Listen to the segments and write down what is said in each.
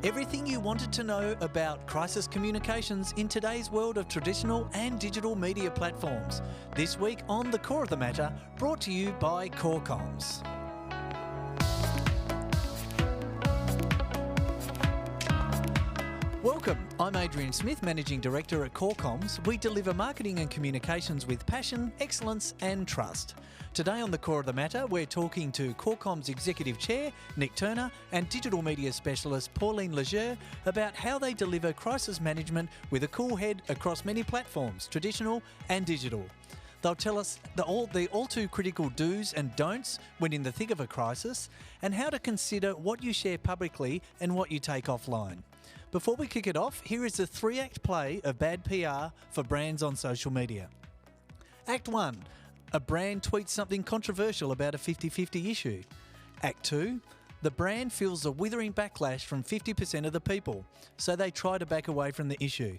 Everything you wanted to know about crisis communications in today's world of traditional and digital media platforms. This week on The Core of the Matter, brought to you by Core Comms. Welcome, I'm Adrian Smith, Managing Director at Core Comms. We deliver marketing and communications with passion, excellence and trust. Today on The Core of the Matter, we're talking to Core Comms Executive Chair, Nick Turner, and Digital Media Specialist, Pauline about how they deliver crisis management with a cool head across many platforms, traditional and digital. They'll tell us the all too critical do's and don'ts when in the thick of a crisis, and how to consider what you share publicly and what you take offline. Before we kick it off, here is the 3-act play of bad PR for brands on social media. Act 1, a brand tweets something controversial about a 50-50 issue. Act 2, the brand feels a withering backlash from 50% of the people, so they try to back away from the issue.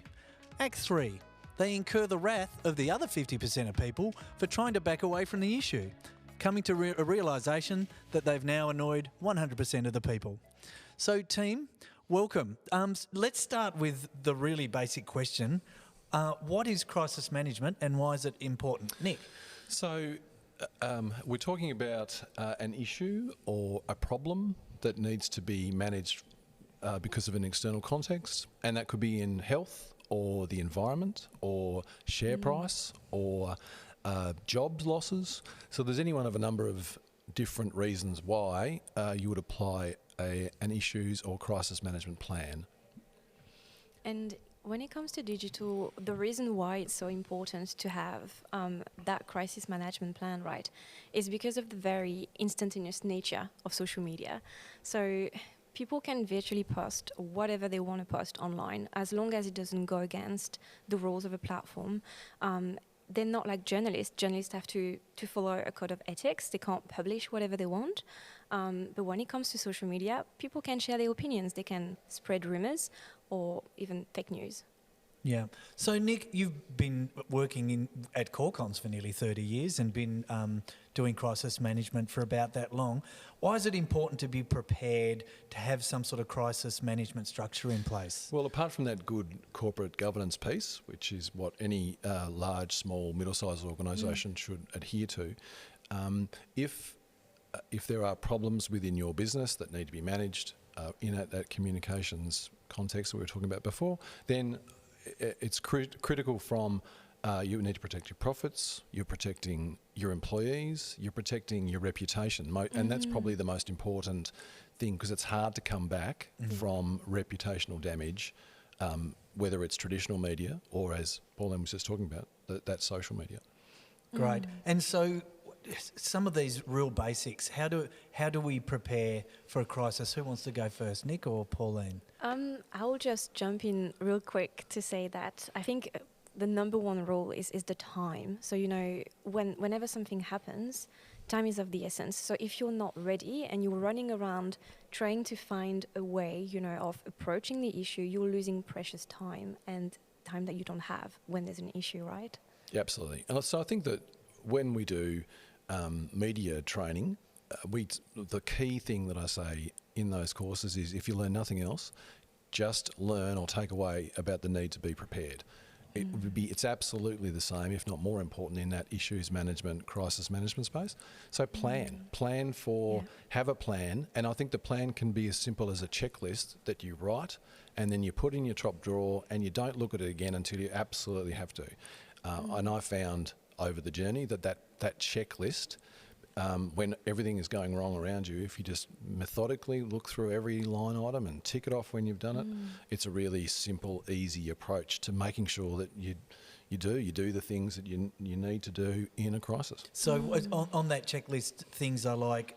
Act 3, they incur the wrath of the other 50% of people for trying to back away from the issue, coming to a realisation that they've now annoyed 100% of the people. So team, welcome. Let's start with the really basic question. What is crisis management and why is it important? Nick? So we're talking about an issue or a problem that needs to be managed because of an external context, and that could be in health or the environment or share price or jobs losses. So there's any one of a number of different reasons why you would apply an issues or crisis management plan. And when it comes to digital, the reason why it's so important to have that crisis management plan, right, is because of the very instantaneous nature of social media. So people can virtually post whatever they want to post online, as long as it doesn't go against the rules of a platform. They're not like journalists. Journalists have to follow a code of ethics. They can't publish whatever they want. But when it comes to social media, people can share their opinions. They can spread rumors or even fake news. Yeah. So, Nick, you've been working at Core Comms for nearly 30 years and been doing crisis management for about that long. Why is it important to be prepared to have some sort of crisis management structure in place? Well, apart from that good corporate governance piece, which is what any large, small, middle-sized organisation should adhere to, if there are problems within your business that need to be managed in that communications context that we were talking about before, then it's critical from you need to protect your profits, you're protecting your employees, you're protecting your reputation. And that's probably the most important thing, because it's hard to come back from reputational damage, whether it's traditional media or, as Pauline was just talking about, that social media. Great. And so some of these real basics, how do we prepare for a crisis? Who wants to go first, Nick or Pauline? I'll just jump in real quick to say that I think the number one rule is the time. So, whenever something happens, time is of the essence. So if you're not ready and you're running around trying to find a way, of approaching the issue, you're losing precious time, and time that you don't have when there's an issue, right? Yeah, absolutely. And so I think that when we do media training, the key thing that I say in those courses is, if you learn nothing else, just learn or take away about the need to be prepared. It's absolutely the same, if not more important, in that issues management, crisis management space. So have a plan, and I think the plan can be as simple as a checklist that you write and then you put in your top drawer and you don't look at it again until you absolutely have to. And I found over the journey that checklist, when everything is going wrong around you, if you just methodically look through every line item and tick it off when you've done it, it's a really simple, easy approach to making sure that you do the things that you need to do in a crisis. So on that checklist, things are like,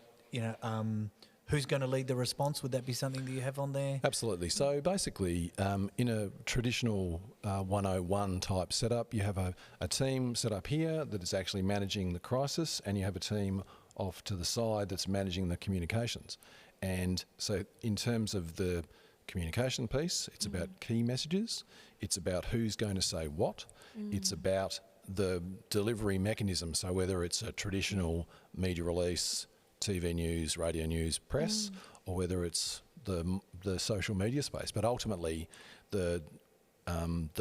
who's going to lead the response? Would that be something that you have on there? Absolutely. So basically, in a traditional 101 type setup, you have a team set up here that is actually managing the crisis, and you have a team off to the side that's managing the communications. And so in terms of the communication piece, it's about key messages, it's about who's going to say what, it's about the delivery mechanism. So whether it's a traditional media release, TV news, radio news, press, or whether it's the social media space, but ultimately the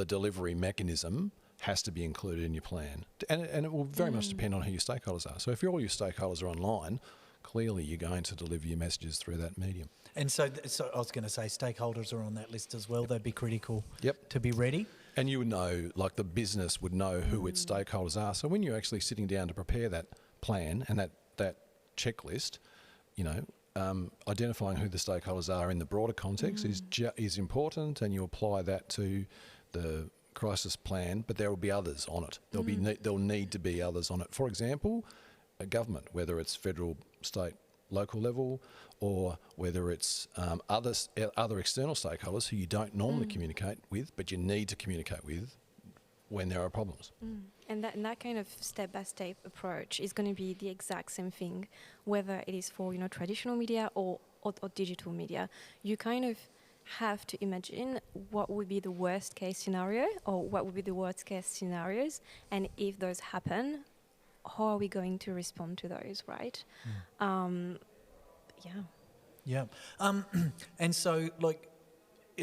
delivery mechanism has to be included in your plan, and it will very much depend on who your stakeholders are. So if all your stakeholders are online, clearly you're going to deliver your messages through that medium. And so I was going to say stakeholders are on that list as well. They'd be critical Yep. to be ready. And you would know, like the business would know who its stakeholders are. So when you're actually sitting down to prepare that plan and that checklist, you know, identifying who the stakeholders are in the broader context is important, and you apply that to the crisis plan. But there will be others on it. There'll need to be others on it. For example, a government, whether it's federal, state, local level, or whether it's other external stakeholders who you don't normally communicate with, but you need to communicate with when there are problems. And that kind of step-by-step approach is going to be the exact same thing, whether it is for, you know, traditional media or digital media. You kind of have to imagine what would be the worst case scenario or what would be the worst case scenarios, and if those happen, how are we going to respond to those, right? Yeah. And so, like,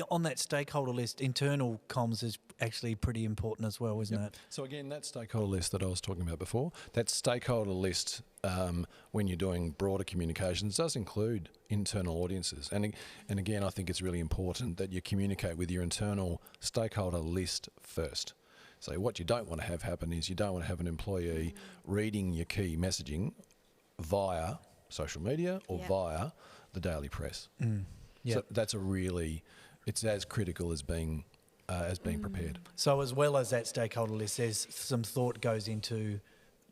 on that stakeholder list, internal comms is actually pretty important as well, isn't it? So again, that stakeholder list that I was talking about before, that stakeholder list, when you're doing broader communications, does include internal audiences. And again, I think it's really important that you communicate with your internal stakeholder list first. So what you don't want to have happen is you don't want to have an employee reading your key messaging via social media or via the daily press. So that's it's as critical as being prepared. So as well as that stakeholder list, there's some thought goes into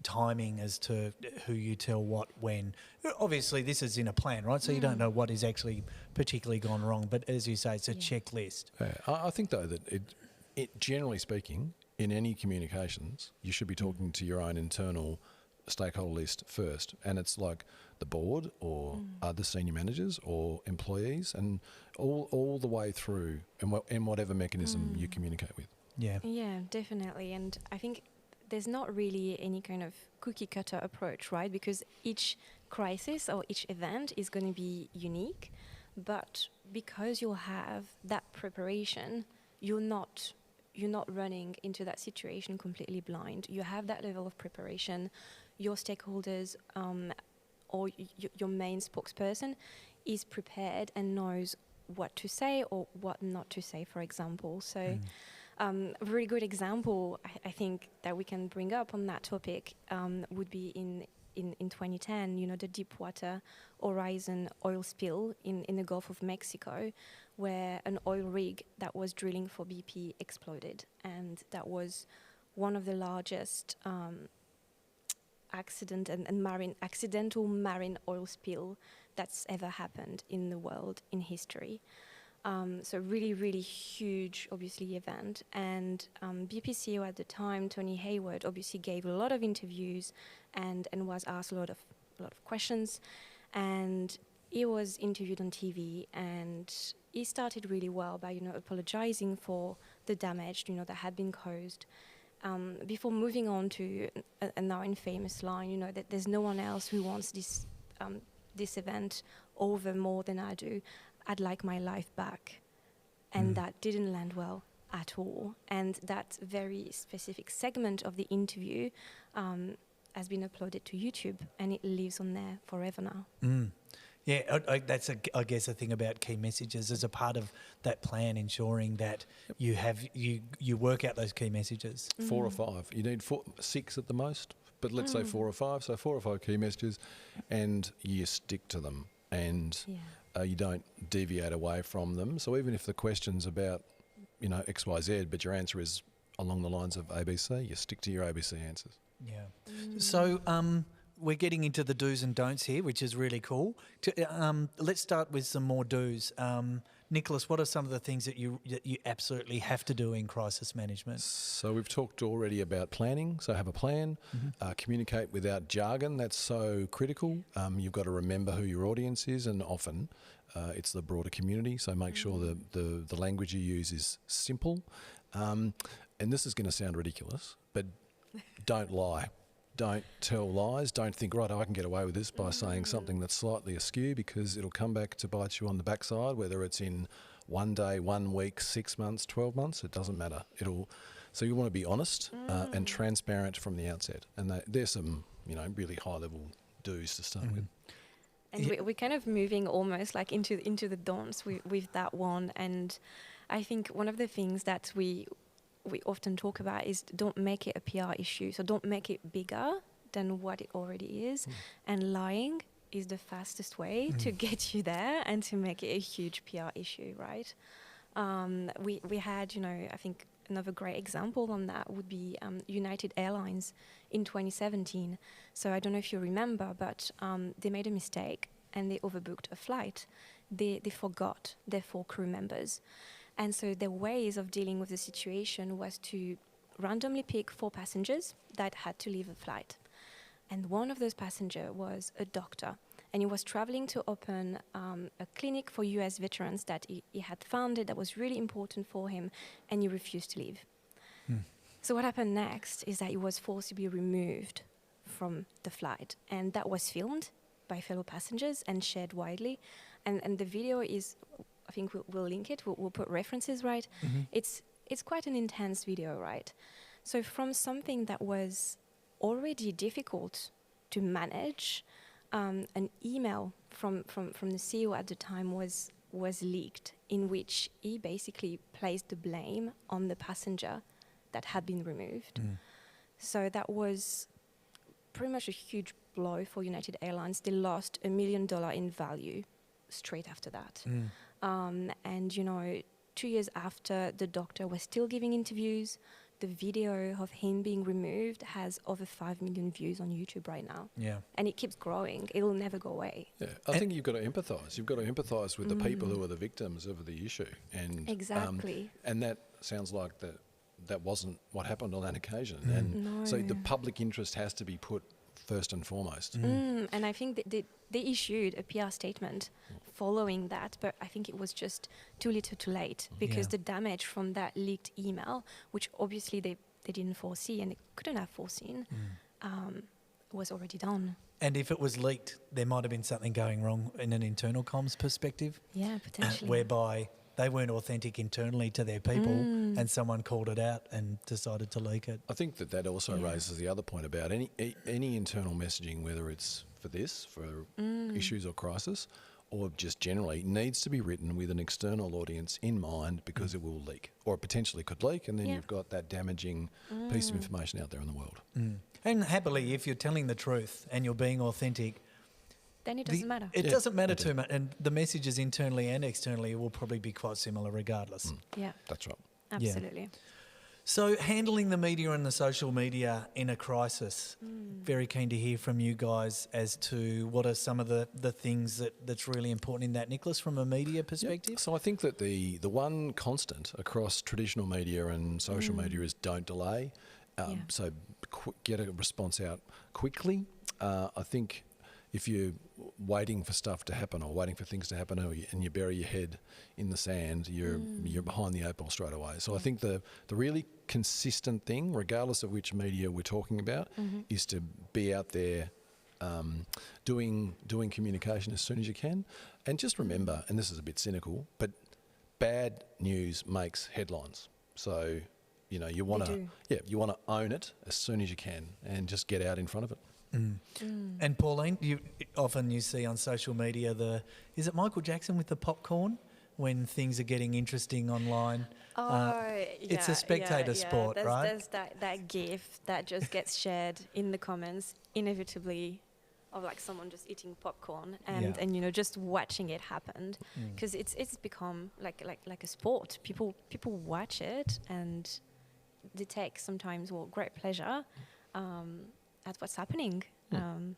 timing as to who you tell what when. Obviously, this is in a plan, right? So you don't know what is actually particularly gone wrong. But as you say, it's a checklist. I think, though, that it generally speaking, in any communications, you should be talking to your own internal stakeholder list first, and it's like the board or other senior managers or employees, and all the way through, and whatever mechanism you communicate with. Yeah, definitely. And I think there's not really any kind of cookie cutter approach, right? Because each crisis or each event is going to be unique, but because you'll have that preparation, you're not running into that situation completely blind. You have that level of preparation. Your stakeholders or your main spokesperson is prepared and knows what to say or what not to say, for example. So a very good example, I think, that we can bring up on that topic would be in 2010, you know, the Deepwater Horizon oil spill in the Gulf of Mexico, where an oil rig that was drilling for BP exploded. And that was one of the largest accidental marine oil spill that's ever happened in the world in history. So really, really huge, obviously, event. And BP CEO at the time, Tony Hayward, obviously gave a lot of interviews and was asked a lot of questions. And he was interviewed on TV, and he started really well by, you know, apologizing for the damage, you know, that had been caused. Before moving on to a now infamous line, you know, that there's no one else who wants this event over more than I do. I'd like my life back. And that didn't land well at all. And that very specific segment of the interview has been uploaded to YouTube, and it lives on there forever now. Yeah, that's I guess a thing about key messages as a part of that plan, ensuring that you work out those key messages. 4 or 5. You need 6 at the most, but let's say 4 or 5. So 4 or 5 key messages, and you stick to them, and you don't deviate away from them. So even if the question's about, you know, X, Y, Z, but your answer is along the lines of ABC, you stick to your ABC answers. Yeah. So we're getting into the do's and don'ts here, which is really cool. Let's start with some more do's. Nicholas, what are some of the things that you absolutely have to do in crisis management? So we've talked already about planning. So have a plan, communicate without jargon. That's so critical. You've got to remember who your audience is, and often it's the broader community. So make sure that the language you use is simple. And this is going to sound ridiculous, but don't lie. don't tell lies. Don't think, right, I can get away with this by saying something that's slightly askew, because it'll come back to bite you on the backside, whether it's in 1 day, 1 week, 6 months, 12 months, it doesn't matter. So you want to be honest and transparent from the outset. And there's some, really high level do's to start with. And we're kind of moving almost like into the dance with that one. And I think one of the things that we often talk about is don't make it a PR issue. So don't make it bigger than what it already is. And lying is the fastest way to get you there and to make it a huge PR issue, right? We had, I think another great example on that would be United Airlines in 2017. So I don't know if you remember, but they made a mistake and they overbooked a flight. They forgot their 4 crew members. And so their ways of dealing with the situation was to randomly pick 4 passengers that had to leave the flight. And one of those passengers was a doctor. And he was traveling to open a clinic for US veterans that he had founded that was really important for him, and he refused to leave. So what happened next is that he was forced to be removed from the flight. And that was filmed by fellow passengers and shared widely. And the video is, I think we'll link it, we'll put references, right? It's quite an intense video, right? So from something that was already difficult to manage, an email from the CEO at the time was leaked, in which he basically placed the blame on the passenger that had been removed. So that was pretty much a huge blow for United Airlines. They lost $1 million in value straight after that. And 2 years after, the doctor was still giving interviews. The video of him being removed has over 5 million views on YouTube right now. Yeah. And it keeps growing. It'll never go away. Yeah, I think you've got to empathise. You've got to empathise with the people who are the victims of the issue. And exactly. And that sounds like that wasn't what happened on that occasion. And so the public interest has to be put first and foremost. And I think they issued a PR statement following that, but I think it was just too little too late, because the damage from that leaked email, which obviously they didn't foresee and they couldn't have foreseen, was already done. And if it was leaked, there might have been something going wrong in an internal comms perspective. Yeah, potentially. Whereby they weren't authentic internally to their people and someone called it out and decided to leak it. I think that also raises the other point about any internal messaging, whether it's for issues or crisis, or just generally, needs to be written with an external audience in mind, because it will leak, or it potentially could leak, and then you've got that damaging piece of information out there in the world. And happily, if you're telling the truth and you're being authentic, then it doesn't matter. It doesn't matter too much, and the messages internally and externally will probably be quite similar regardless. Yeah. That's right. Absolutely. Yeah. So handling the media and the social media in a crisis, very keen to hear from you guys as to what are some of the things that's really important in that, Nicholas, from a media perspective? Yep. So I think that the one constant across traditional media and social media is don't delay. So get a response out quickly. I think if you're waiting for stuff to happen or waiting for things to happen and you bury your head in the sand, you're behind the 8 ball straight away. So I think the really consistent thing, regardless of which media we're talking about, is to be out there doing communication as soon as you can. And just remember, and this is a bit cynical, but bad news makes headlines. So, you want to own it as soon as you can and just get out in front of it. And Pauline, you see on social media is it Michael Jackson with the popcorn when things are getting interesting online? It's a spectator sport, right? There's that GIF that just gets shared in the comments inevitably, of like someone just eating popcorn and just watching it happen, because it's become like a sport. People watch it and they take sometimes great pleasure at what's happening. And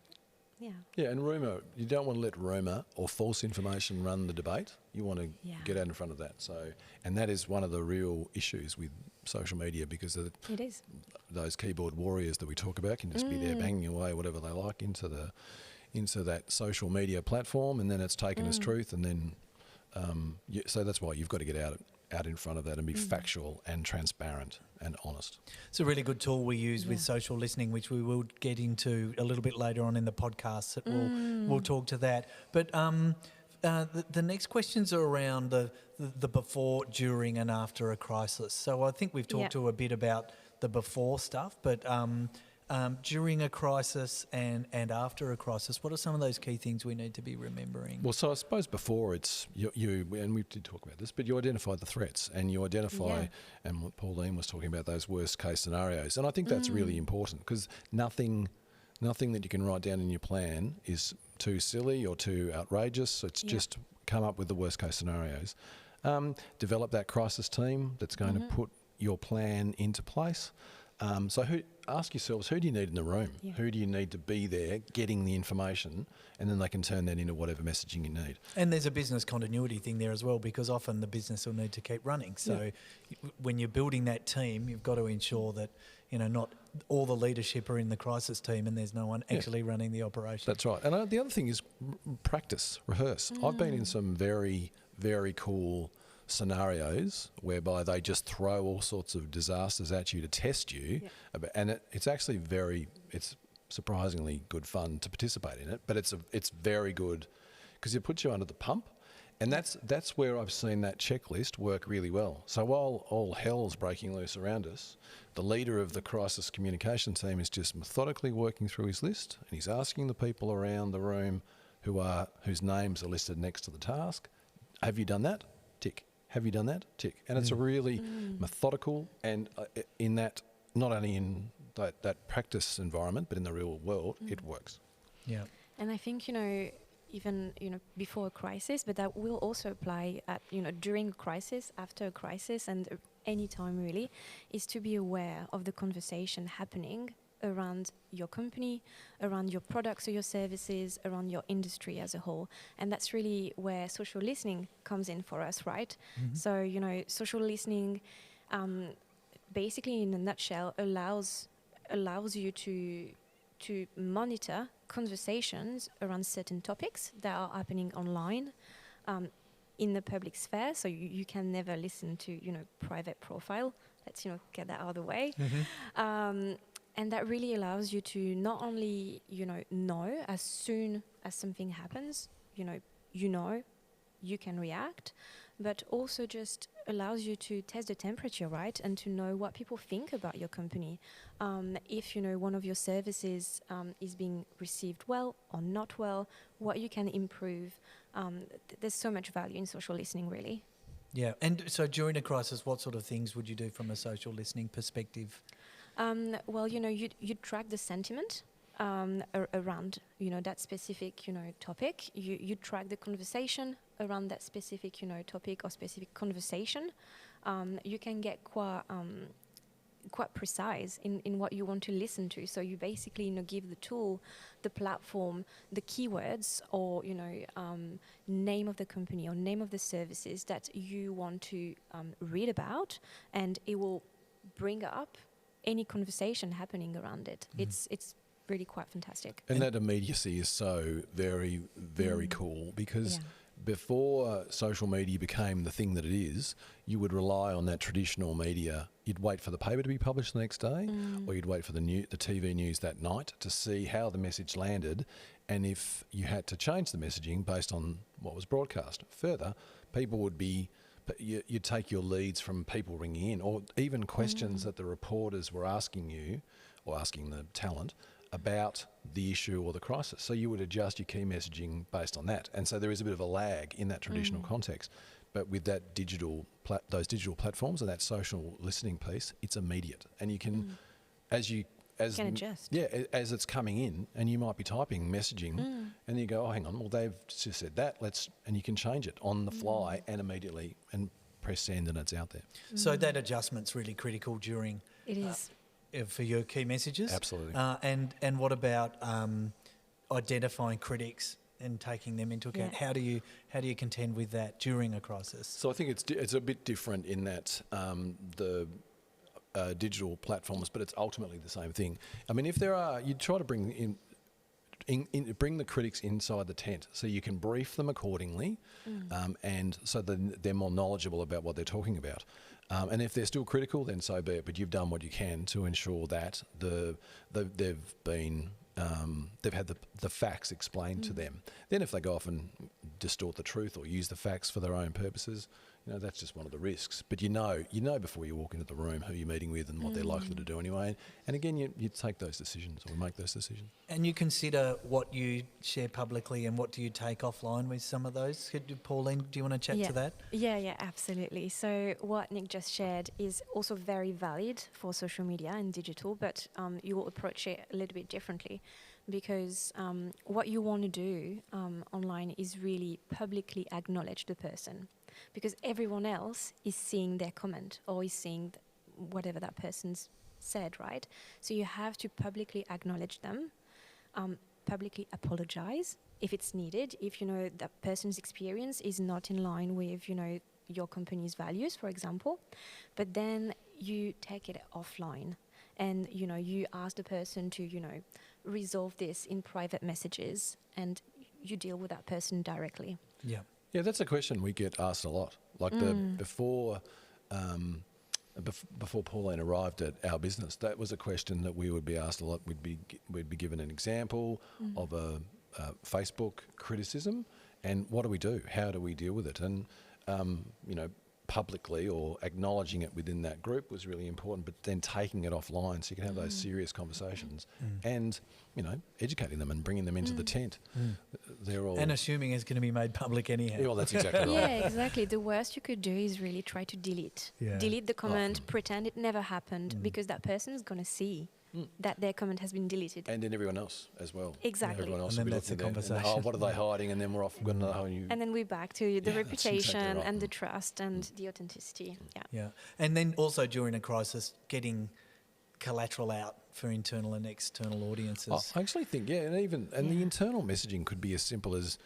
rumour, you don't want to let rumour or false information run the debate. You want to get out in front of that. So, and that is one of the real issues with social media, because it is. Those keyboard warriors that we talk about can just be there banging away whatever they like into that social media platform, and then it's taken as truth, and then so that's why you've got to get out out in front of that and be factual and transparent and honest. It's a really good tool we use with social listening, which we will get into a little bit later on in the podcast. That we'll talk to that. But the next questions are around the before, during and after a crisis. So I think we've talked to a bit about the before stuff, but during a crisis and after a crisis, what are some of those key things we need to be remembering? Well, so I suppose before it's you and we did talk about this, but you identify the threats and you identify, and what Pauline was talking about, those worst case scenarios. And I think that's really important, because nothing that you can write down in your plan is too silly or too outrageous. It's just come up with the worst case scenarios. Develop that crisis team that's going to put your plan into place. So ask yourselves, who do you need in the room? Yeah. Who do you need to be there getting the information, and then they can turn that into whatever messaging you need. And there's a business continuity thing there as well, because often the business will need to keep running. So when you're building that team, you've got to ensure that, not all the leadership are in the crisis team and there's no one actually running the operation. That's right. And the other thing is practice, rehearse. I've been in some very, very cool scenarios whereby they just throw all sorts of disasters at you to test you, and it's actually it's surprisingly good fun to participate in it, but it's very good because it puts you under the pump, and that's where I've seen that checklist work really well. So while all hell's breaking loose around us, the leader of the crisis communication team is just methodically working through his list, and he's asking the people around the room whose names are listed next to the task, have you done that? Tick. Have you done that? Tick. And it's a really methodical, and in that, not only in that practice environment, but in the real world, it works. Yeah. And I think, even, before a crisis, but that will also apply at, during a crisis, after a crisis, and any time really, is to be aware of the conversation happening around your company, around your products or your services, around your industry as a whole. And that's really where social listening comes in for us, right? So, social listening, basically in a nutshell, allows you to monitor conversations around certain topics that are happening online, in the public sphere. So you can never listen to, private profile. Let's, get that out of the way. And that really allows you to not only, know as soon as something happens, you can react, but also just allows you to test the temperature, right? And to know what people think about your company. If, one of your services is being received well or not well, what you can improve. There's so much value in social listening, really. Yeah. And so during a crisis, what sort of things would you do from a social listening perspective? Well, you track the sentiment around, that specific, topic. You track the conversation around that specific, topic or specific conversation. You can get quite precise in what you want to listen to. So you basically, give the tool, the platform, the keywords, or name of the company or name of the services that you want to read about, and it will bring up any conversation happening around it. It's really quite fantastic. And that immediacy is so very, very cool, because before social media became the thing that it is, you would rely on that traditional media. You'd wait for the paper to be published the next day, or you'd wait for the TV news that night to see how the message landed, and if you had to change the messaging based on what was broadcast. Further, people would be... You'd take your leads from people ringing in, or even questions that the reporters were asking you, or asking the talent, about the issue or the crisis. So you would adjust your key messaging based on that. And so there is a bit of a lag in that traditional context. But with that those digital platforms and that social listening piece, it's immediate. And you can, as adjust. Yeah, as it's coming in, and you might be typing messaging, and you go, oh, hang on, well, they've just said that, and you can change it on the fly and immediately, and press send, and it's out there. So that adjustment's really critical during... It is. For your key messages? Absolutely. And what about identifying critics and taking them into account? How do you contend with that during a crisis? So I think it's a bit different in that the digital platforms, but it's ultimately the same thing. I mean, if there are, you try to bring bring the critics inside the tent so you can brief them accordingly, and so that they're more knowledgeable about what they're talking about. And if they're still critical, then so be it. But you've done what you can to ensure that they've had the facts explained to them. Then if they go off and distort the truth or use the facts for their own purposes, that's just one of the risks. But you know before you walk into the room who you're meeting with and what they're likely to do anyway. And again, you take those decisions or make those decisions. And you consider what you share publicly and what do you take offline with some of those? Pauline, do you want to chat to that? Yeah, absolutely. So what Nick just shared is also very valid for social media and digital, but you will approach it a little bit differently, because what you want to do online is really publicly acknowledge the person, because everyone else is seeing their comment or is seeing whatever that person's said, right? So you have to publicly acknowledge them, publicly apologize if it's needed, if that person's experience is not in line with your company's values, for example. But then you take it offline and you ask the person to resolve this in private messages, and you deal with that person directly. Yeah, that's a question we get asked a lot. Like before Pauline arrived at our business, that was a question that we would be asked a lot. We'd be given an example of a Facebook criticism, and what do we do? How do we deal with it? And publicly or acknowledging it within that group was really important, but then taking it offline so you can have those serious conversations and educating them and bringing them into the tent. They're all, and assuming it's going to be made public anyhow. Yeah, well, that's exactly right. Yeah, exactly. The worst you could do is really try to delete the comment, pretend it never happened, because that person is going to see that their comment has been deleted. And then everyone else as well. Exactly. Everyone else And will then be that's the looking at them, conversation. and, what are they hiding? And then we're off. Got another whole new. And then we're back to the reputation exactly right. and the trust and the authenticity. Yeah. And then also during a crisis, getting collateral out for internal and external audiences. I actually think, and the internal messaging could be as simple as,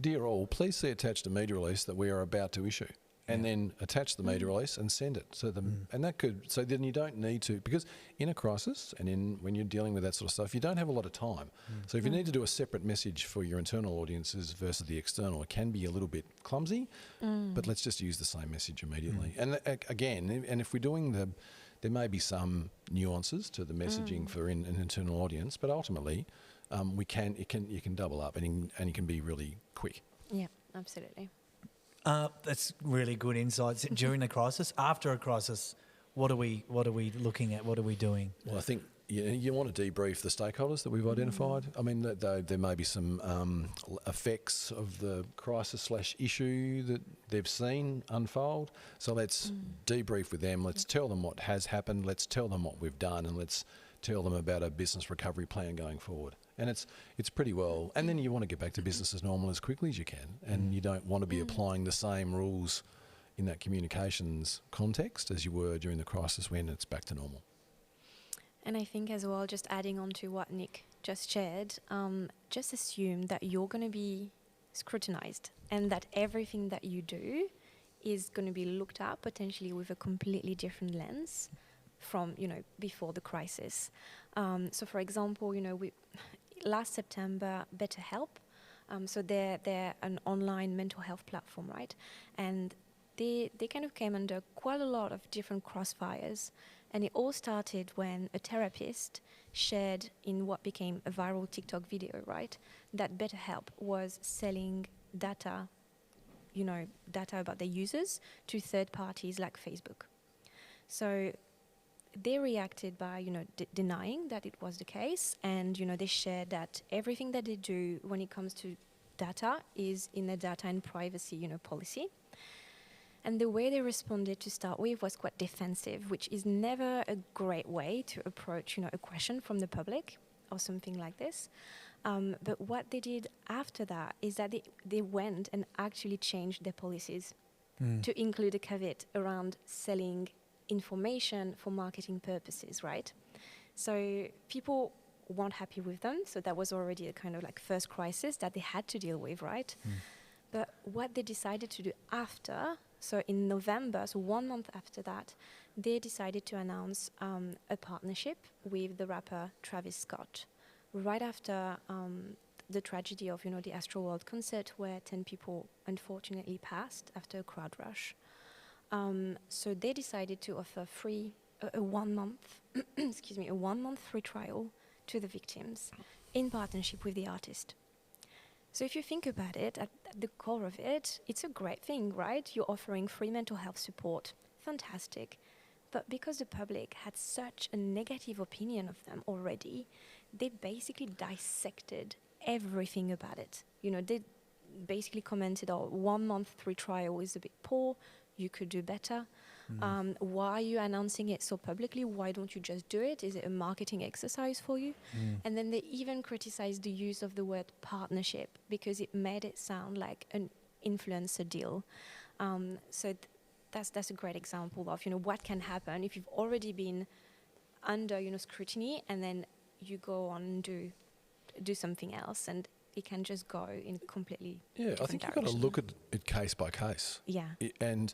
"Dear all, please see attached a media release that we are about to issue." And then attach the media release and send it. So so then you don't need to, because in a crisis and when you're dealing with that sort of stuff, you don't have a lot of time. So if you need to do a separate message for your internal audiences versus the external, it can be a little bit clumsy, but let's just use the same message immediately. And again, and if we're doing there may be some nuances to the messaging for an internal audience, but ultimately you can double up and you can be really quick. Yeah, absolutely. That's really good insights. During a crisis, after a crisis, what are we looking at? What are we doing? Well, I think you want to debrief the stakeholders that we've identified. I mean, there may be some effects of the crisis/issue that they've seen unfold. So let's debrief with them. Let's tell them what has happened. Let's tell them what we've done, and let's tell them about a business recovery plan going forward. And it's pretty well. And then you want to get back to business as normal as quickly as you can. And you don't want to be applying the same rules in that communications context as you were during the crisis when it's back to normal. And I think as well, just adding on to what Nick just shared, just assume that you're going to be scrutinized and that everything that you do is going to be looked at potentially with a completely different lens from before the crisis. So for example, we last September, BetterHelp, so they're an online mental health platform, right? And they kind of came under quite a lot of different crossfires, and it all started when a therapist shared in what became a viral TikTok video, right, that BetterHelp was selling data about their users to third parties like Facebook. So they reacted by, denying that it was the case, and, they shared that everything that they do when it comes to data is in the data and privacy, policy. And the way they responded to start with was quite defensive, which is never a great way to approach, a question from the public or something like this. But what they did after that is that they went and actually changed their policies to include a caveat around selling information for marketing purposes, right? So people weren't happy with them. So that was already a kind of like first crisis that they had to deal with, right? But what they decided to do after, so in November, so 1 month after that, they decided to announce a partnership with the rapper Travis Scott, right after the tragedy of, the Astroworld concert where 10 people unfortunately passed after a crowd rush. So they decided to offer a 1 month, a 1 month free trial to the victims in partnership with the artist. So if you think about it, at the core of it, it's a great thing, right? You're offering free mental health support. Fantastic. But because the public had such a negative opinion of them already, they basically dissected everything about it. They basically commented, 1 month free trial is a bit poor, you could do better. Why are you announcing it so publicly? Why don't you just do it? Is it a marketing exercise for you? And then they even criticized the use of the word partnership because it made it sound like an influencer deal. So that's a great example of what can happen if you've already been under scrutiny and then you go on and do something else, and it can just go in completely different I think you've direction. got to look at it case by case. Yeah. And,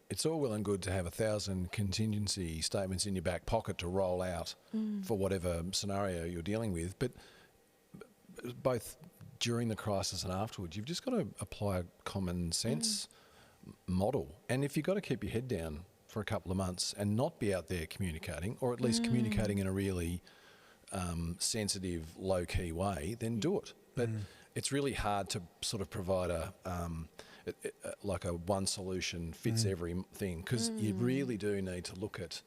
it's all well and good to have 1,000 contingency statements in your back pocket to roll out for whatever scenario you're dealing with. But both during the crisis and afterwards, you've just got to apply a common sense model. And if you've got to keep your head down for a couple of months and not be out there communicating, or at least communicating in a really sensitive, low-key way, then do it. But it's really hard to sort of provide like a one solution fits everything, because you really do need to look at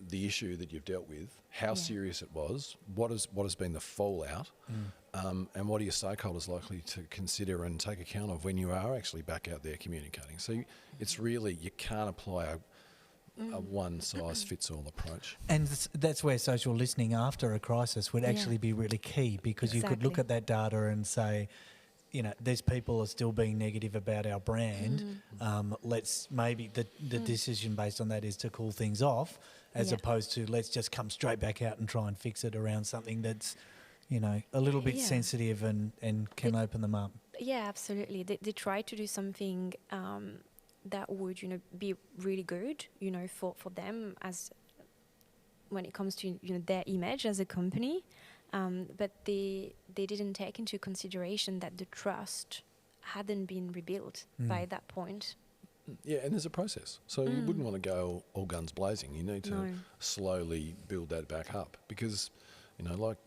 the issue that you've dealt with, how serious it was, what has been the fallout, and what are your stakeholders likely to consider and take account of when you are actually back out there communicating. So it's really, you can't apply a one-size-fits-all approach. And that's where social listening after a crisis would actually be really key, because you could look at that data and say, these people are still being negative about our brand. Let's maybe the decision based on that is to cool things off, as opposed to let's just come straight back out and try and fix it around something that's, a little bit sensitive and can open them up. Yeah, absolutely. They try to do something that would, be really good, for them as when it comes to, their image as a company. But they didn't take into consideration that the trust hadn't been rebuilt by that point. Yeah, and there's a process. So you wouldn't want to go all guns blazing. You need to slowly build that back up, because, like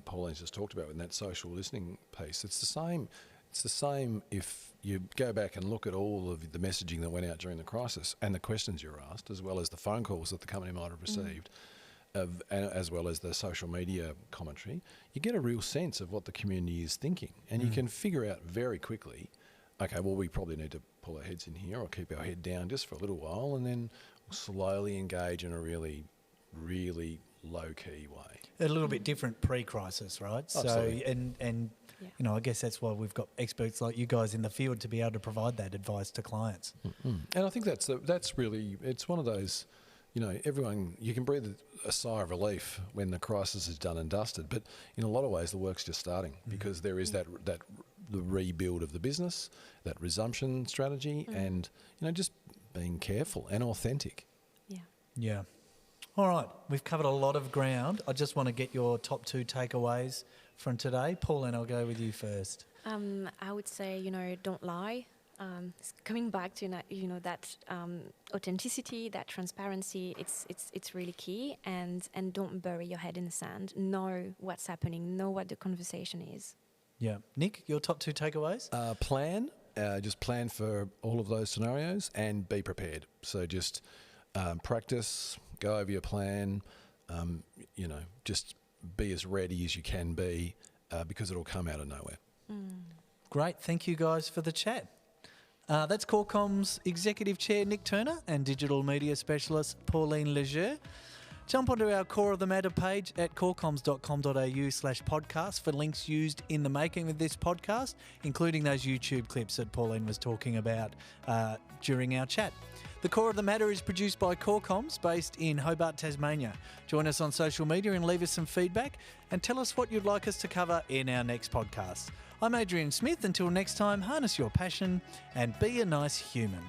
Pauline's just talked about in that social listening piece, it's the same. It's the same if you go back and look at all of the messaging that went out during the crisis and the questions you were asked, as well as the phone calls that the company might have received. As well as the social media commentary, you get a real sense of what the community is thinking, and you can figure out very quickly, okay, well, we probably need to pull our heads in here or keep our head down just for a little while, and then we'll slowly engage in a really, really low-key way. A little bit different pre-crisis, right? Absolutely. So, and I guess that's why we've got experts like you guys in the field to be able to provide that advice to clients. And I think that's really, it's one of those, everyone, you can breathe a sigh of relief when the crisis is done and dusted, but in a lot of ways the work's just starting, because there is that the rebuild of the business, that resumption strategy, and just being careful and authentic. Yeah. All right, we've covered a lot of ground. I just want to get your top 2 takeaways from today. Pauline, I'll go with you first. I would say, don't lie. Coming back to that authenticity, that transparency, it's really key, and don't bury your head in the sand. Know what's happening. Know what the conversation is. Yeah, Nick, your top 2 takeaways? Just plan for all of those scenarios and be prepared. So just practice, go over your plan. Just be as ready as you can be, because it'll come out of nowhere. Great, thank you guys for the chat. That's Qualcomm's Executive Chair Nick Turner and Digital Media Specialist Pauline Leger. Jump onto our Core of the Matter page at qualcomms.com.au/podcast for links used in the making of this podcast, including those YouTube clips that Pauline was talking about during our chat. The Core of the Matter is produced by Qualcomm's, based in Hobart, Tasmania. Join us on social media and leave us some feedback, and tell us what you'd like us to cover in our next podcast. I'm Adrian Smith. Until next time, harness your passion and be a nice human.